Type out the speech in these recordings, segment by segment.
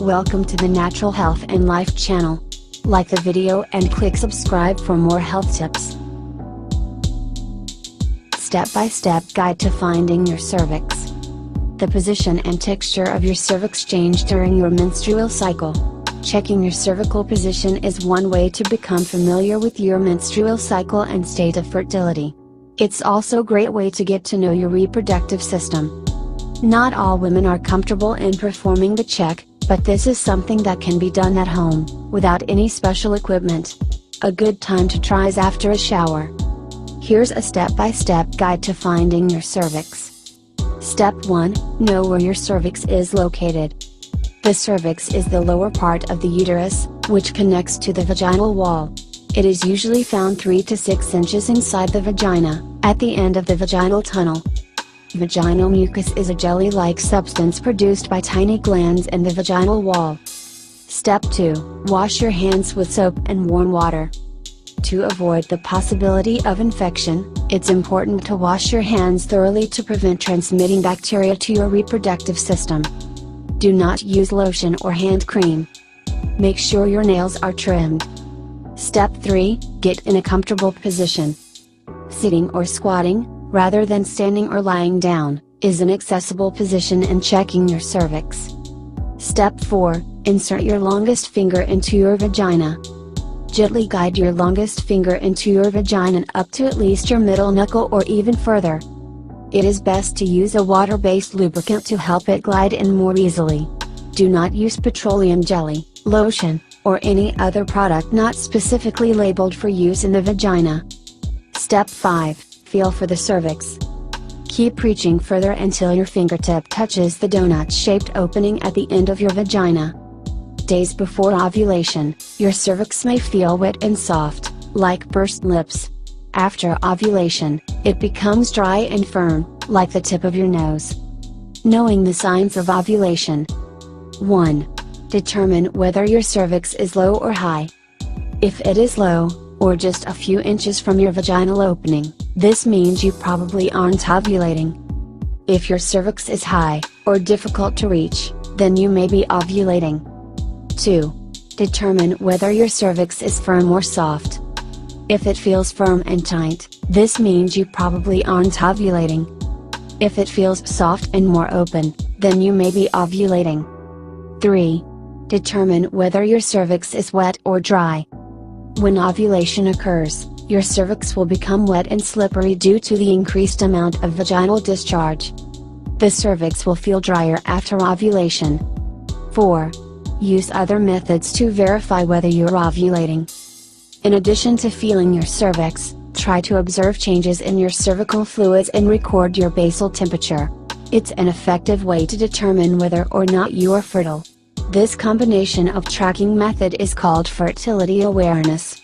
Welcome to the Natural Health and Life channel. Like the video and click subscribe for more health tips. Step-by-step guide to finding your cervix. The position and texture of your cervix change during your menstrual cycle. Checking your cervical position is one way to become familiar with your menstrual cycle and state of fertility. It's also a great way to get to know your reproductive system. Not all women are comfortable in performing the check, but this is something that can be done at home, without any special equipment. A good time to try is after a shower. Here's a step-by-step guide to finding your cervix. Step 1, know where your cervix is located. The cervix is the lower part of the uterus, which connects to the vaginal wall. It is usually found 3 to 6 inches inside the vagina, at the end of the vaginal tunnel. Vaginal mucus is a jelly-like substance produced by tiny glands in the vaginal wall. Step 2, wash your hands with soap and warm water. To avoid the possibility of infection, it's important to wash your hands thoroughly to prevent transmitting bacteria to your reproductive system. Do not use lotion or hand cream. Make sure your nails are trimmed. Step 3, get in a comfortable position. Sitting or squatting, rather than standing or lying down, is an accessible position in checking your cervix. Step 4, insert your longest finger into your vagina. Gently guide your longest finger into your vagina up to at least your middle knuckle or even further. It is best to use a water-based lubricant to help it glide in more easily. Do not use petroleum jelly, lotion, or any other product not specifically labeled for use in the vagina. Step 5, feel for the cervix. Keep reaching further until your fingertip touches the donut-shaped opening at the end of your vagina. Days before ovulation, your cervix may feel wet and soft, like burst lips. After ovulation, it becomes dry and firm, like the tip of your nose. Knowing the signs of ovulation. 1. Determine whether your cervix is low or high. If it is low, or just a few inches from your vaginal opening, this means you probably aren't ovulating. If your cervix is high, or difficult to reach, then you may be ovulating. 2. Determine whether your cervix is firm or soft. If it feels firm and tight, this means you probably aren't ovulating. If it feels soft and more open, then you may be ovulating. 3. Determine whether your cervix is wet or dry. When ovulation occurs, your cervix will become wet and slippery due to the increased amount of vaginal discharge. The cervix will feel drier after ovulation. 4. Use other methods to verify whether you're ovulating. In addition to feeling your cervix, try to observe changes in your cervical fluids and record your basal temperature. It's an effective way to determine whether or not you are fertile. This combination of tracking method is called fertility awareness.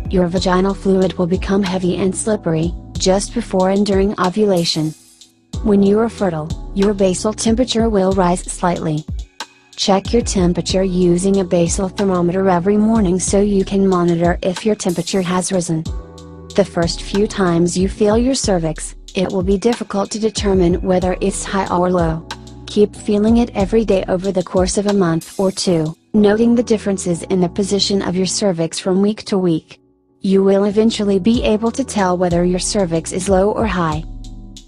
Your vaginal fluid will become heavy and slippery, just before and during ovulation. When you are fertile, your basal temperature will rise slightly. Check your temperature using a basal thermometer every morning so you can monitor if your temperature has risen. The first few times you feel your cervix, it will be difficult to determine whether it's high or low. Keep feeling it every day over the course of a month or 2, noting the differences in the position of your cervix from week to week. You will eventually be able to tell whether your cervix is low or high.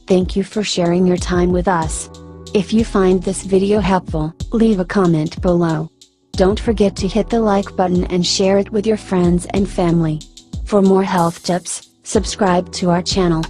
Thank you for sharing your time with us. If you find this video helpful, leave a comment below. Don't forget to hit the like button and share it with your friends and family. For more health tips, subscribe to our channel.